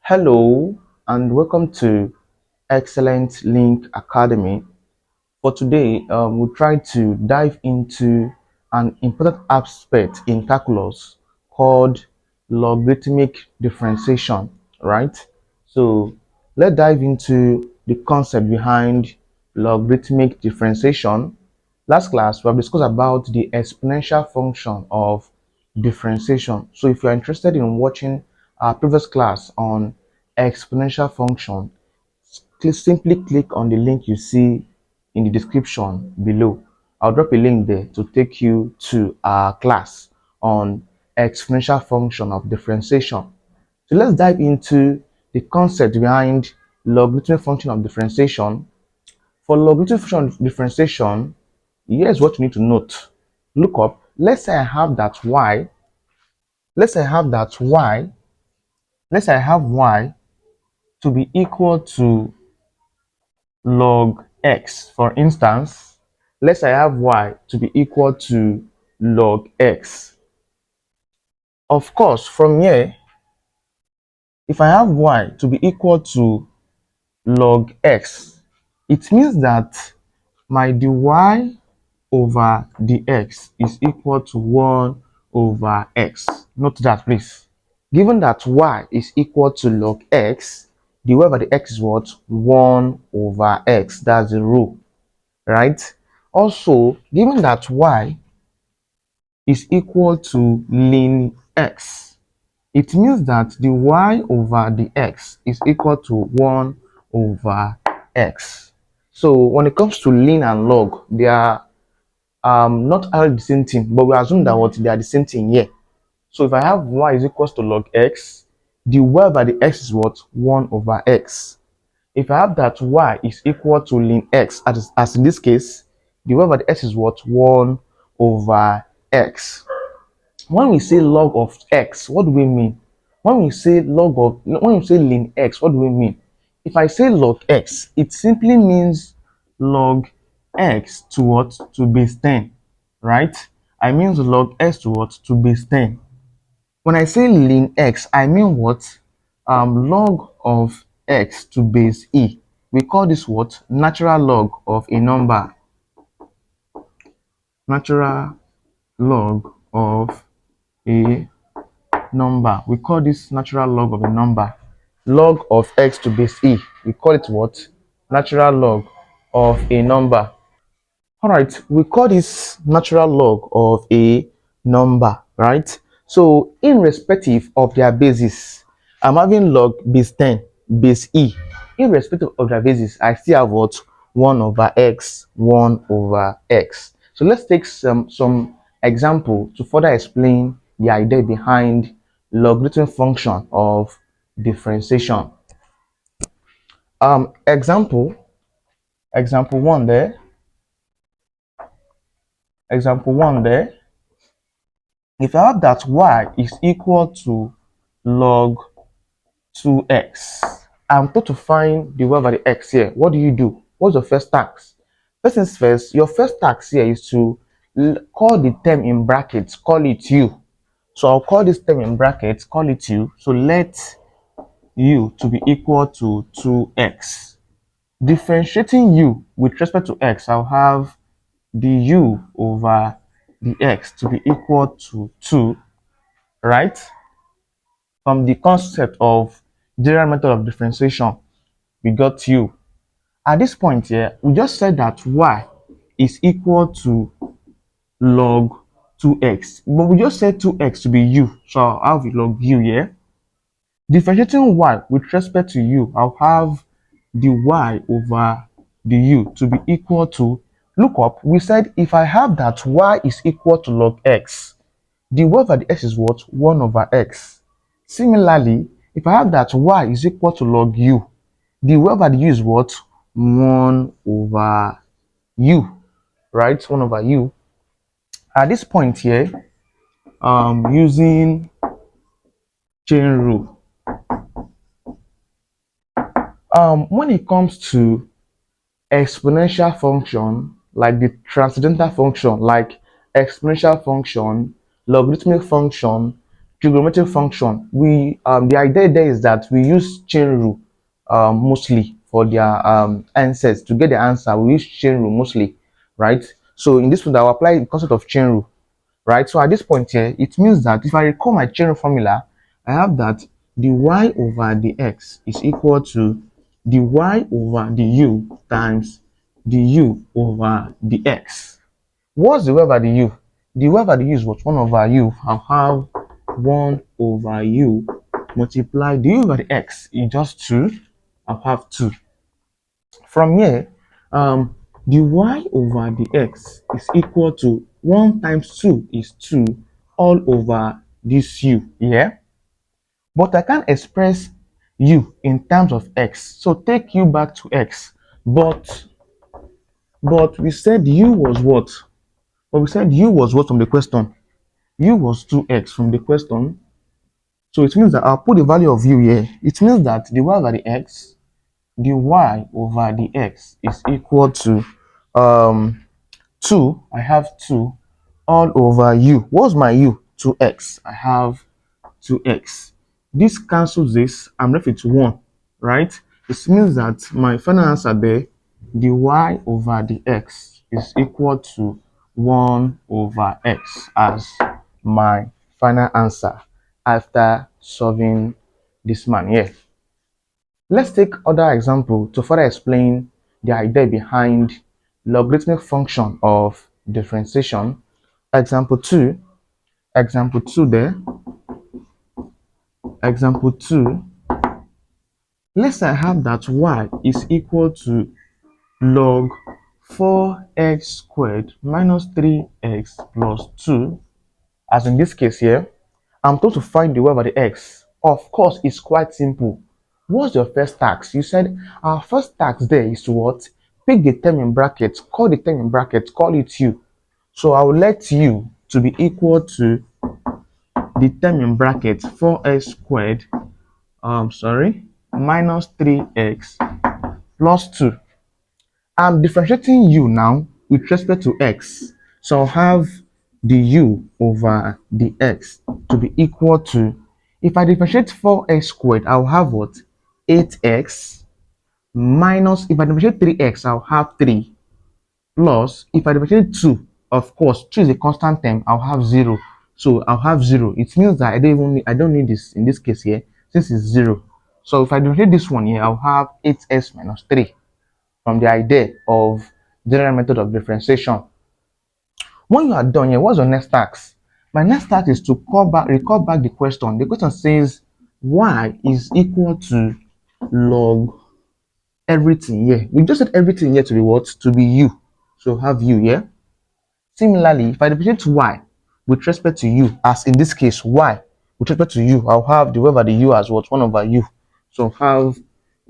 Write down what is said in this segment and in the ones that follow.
Hello and welcome to Excellent Link Academy. For today, we'll try to dive into an important aspect in calculus called logarithmic differentiation, right? So let's dive into the concept behind logarithmic differentiation. Last class, we have discussed about the exponential function of differentiation. So if you're interested in watching our previous class on exponential function, simply click on the link you see in the description below. I'll drop a link there to take you to our class on exponential function of differentiation. So let's dive into the concept behind logarithmic function of differentiation. For logarithmic function of differentiation, here's what you need to note. Look up. Let's say I have that y. Let's say I have that y. Let's say I have y to be equal to log x. For instance, let's say I have y to be equal to log x. Of course, from here, if I have y to be equal to log x, it means that my dy over dx is equal to 1 over x. Note that, please. Given that y is equal to log x, dy over the x is what? 1 over x. That's the rule, right? Also, given that y is equal to ln x, it means that the y over the x is equal to 1 over x. So when it comes to ln and log, they are not all the same thing, but we assume that what they are the same thing here. So if I have y is equals to log x, the y over the x is what? 1 over x. If I have that y is equal to ln x, as in this case, the y over the x is what? 1 over x. When we say log of x, what do we mean? When we say ln x, what do we mean? If I say log x, it simply means log x to what? To base 10, right? I mean log x to what? To base 10. When I say ln x, I mean what? Log of x to base e. We call this what? Natural log of a number. Natural log of a number. We call this natural log of a number. Log of x to base e. We call it what? Natural log of a number. All right, we call this natural log of a number, right? So irrespective of their basis, I'm having log base 10, base e. Irrespective of their basis, I still have what? 1 over x, 1 over x. So let's take some example to further explain the idea behind logarithmic function of differentiation. Example 1 there. Example 1 there. If I have that y is equal to log 2x, I'm told to find the y over the x here. What do? What's your first task? First things first, your first task here is to call the term in brackets, call it u. So I'll call this term in brackets, call it u. So let u to be equal to 2x. Differentiating u with respect to x, I'll have the u over the x to be equal to 2, right? From the concept of general method of differentiation, we got u. At this point here, we just said that y is equal to log 2x, but we just said 2x to be u, so I'll have log u here. Differentiating y with respect to u, I'll have the y over the u to be equal to, look up, we said if I have that y is equal to log x, the y over the x is what? 1 over x. Similarly, if I have that y is equal to log u, the y over the u is what? 1 over u, right? 1 over u. At this point here, using chain rule, when it comes to exponential function, like the transcendental function, like exponential function, logarithmic function, trigonometric function, we the idea there is that we use chain rule mostly for their answers. To get the answer, we use chain rule mostly, right? So in this one, I'll apply the concept of chain rule, right? So at this point here, it means that if I recall my chain rule formula, I have that the y over the x is equal to the y over the u times the u over the x. What's the y over the u? The y over the u is what? 1 over u. I'll have 1 over u multiply the u over the x is just 2. I'll have 2. From here, the y over the x is equal to 1 times 2 is 2 all over this u, yeah? But I can't express u in terms of x. So take u back to x. But we said u was what? But we said u was what from the question? U was 2x from the question. So it means that I'll put the value of u here. It means that the y over the x, the y over the x is equal to 2. I have 2 all over u. What's my u? 2x. I have 2x. This cancels this. I'm left with 1, right? This means that my final answer there, the y over the x is equal to 1 over x as my final answer after solving this man here. Let's take other example to further explain the idea behind logarithmic function of differentiation. Example 2 there. Example 2, let's say I have that y is equal to log 4x squared minus 3x plus 2. As in this case here, I'm told to find the y over the x. Of course, it's quite simple. What's your first task? You said our first task there is to what? Pick the term in brackets, call the term in brackets, call it u. So I will let u to be equal to the term in brackets 4x squared minus 3x plus 2. I'm differentiating u now with respect to x. So I'll have the u over the x to be equal to, if I differentiate 4x squared, I'll have what? 8x minus, if I differentiate 3x, I'll have 3 plus, if I differentiate 2, of course, 2 is a constant term, I'll have 0. So I'll have 0. It means that I don't need this in this case here, since it's 0. So if I differentiate this one here, I'll have 8x minus 3 from the idea of general method of differentiation. When you are done here, what's your next task? My next task is to recall back the question. The question says y is equal to log everything here. We just said everything here to be what? To be u. So have u here. Similarly, if I differentiate y with respect to u, as in this case y with respect to u, I'll have the y over the u as what? 1 over u. So have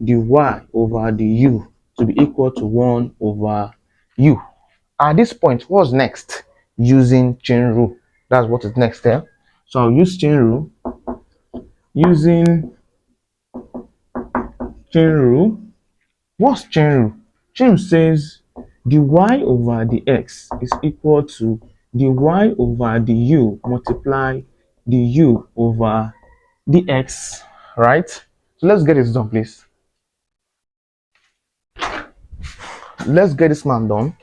the y over the u to be equal to 1 over u. At this point, what's next? Using chain rule. That's what is next there. So I'll use chain rule. Using chain rule. What's chain rule? Chain rule says the y over the x is equal to the y over the u multiply the u over the x, right? So let's get this done, please. Let's get this man done.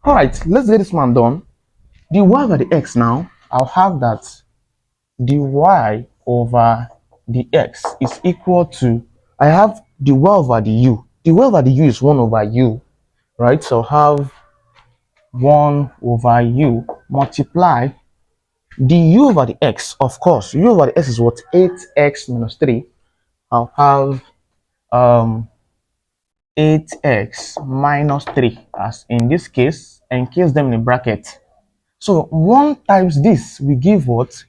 All right, let's get this man done. The y over the x now, I'll have that the y over the x is equal to, I have the y over the u. The y over the u is 1 over u, right? So I'll have 1 over u multiply the u over the x. Of course, u over the x is what? 8x minus 3. I'll have 8x minus 3, as in this case, encase them in a bracket. So 1 times this we give what?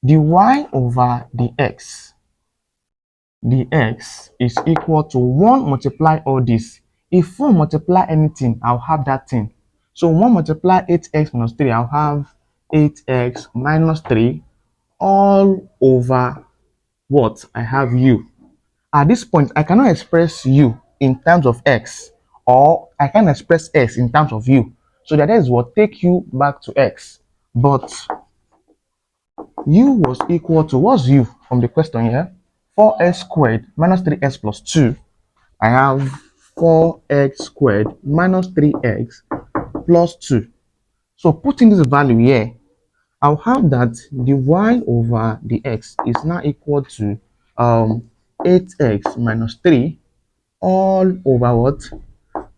The y over the x. The x is equal to 1 multiply all this. If 1 multiply anything, I'll have that thing. So 1 multiply 8x minus 3, I'll have 8x minus 3 all over what? I have u. At this point, I cannot express u in terms of x, or I can express x in terms of u. So that is what take u back to x. But u was equal to, what's u from the question here? 4x squared minus 3x plus 2. I have 4x squared minus 3x plus 2. So putting this value here, I'll have that the y over the x is now equal to 8x minus 3 all over what?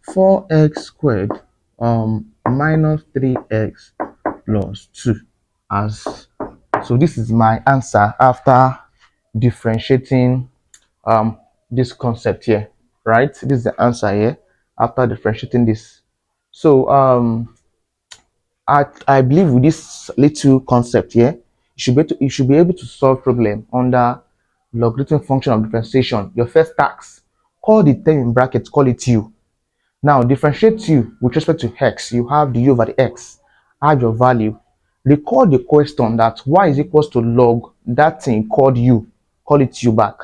4x squared minus 3x plus 2. As so, this is my answer after differentiating this concept here, right? This is the answer here after differentiating this. So I believe with this little concept here, you should be able to solve problem under logarithmic function of differentiation. Your first task, call the term in brackets, call it u. Now differentiate u with respect to x. You have the u over the x, add your value. Recall the question that y is equals to log that thing called u, call it u back.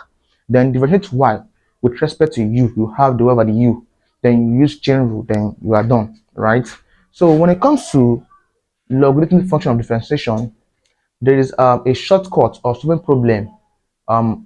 Then differentiate y with respect to u. You have the y over the u. Then you use chain rule. Then you are done, right? So when it comes to logarithmic function of differentiation, there is a shortcut of solving problem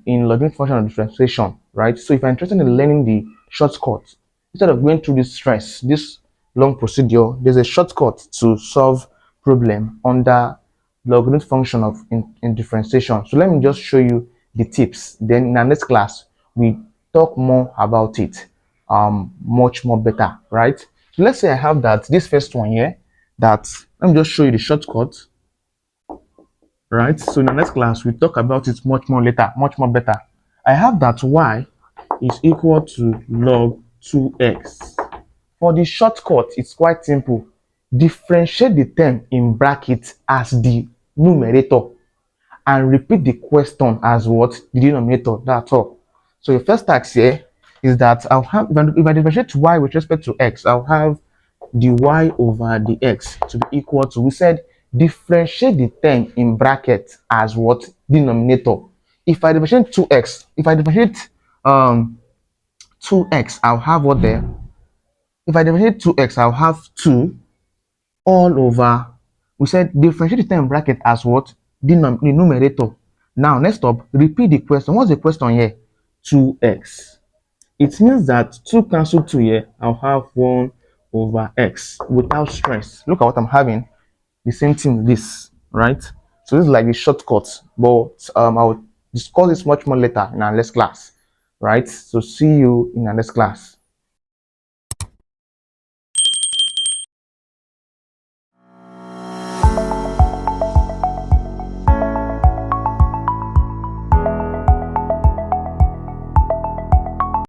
in logarithmic function of differentiation, right? So if you're interested in learning the shortcut, instead of going through this stress, this long procedure, there's a shortcut to solve problem under logarithmic function of in differentiation. So let me just show you the tips. Then in our next class, we talk more about it much more better, right? So let's say I have that this first one here, that let me just show you the shortcut, right? So in the next class, we talk about it much more later, much more better. I have that y is equal to log 2x. For the shortcut, it's quite simple. Differentiate the term in brackets as the numerator and repeat the question as what? The denominator, that's all. So your first task here is that I'll have, if I differentiate y with respect to x, I'll have the y over the x to be equal to, we said differentiate the term in brackets as what? Denominator. If I differentiate 2x, if I differentiate 2x, I'll have what there? If I differentiate 2x, I'll have 2 all over, we said differentiate the term in bracket as what? The numerator. Now next up, repeat the question. What's the question here? 2x. It means that 2 cancel 2 here, I'll have 1 over x without stress. Look at what I'm having. The same thing with this, right? So this is like the shortcut, but I'll discuss this much more later in our next class, right? So see you in our next class.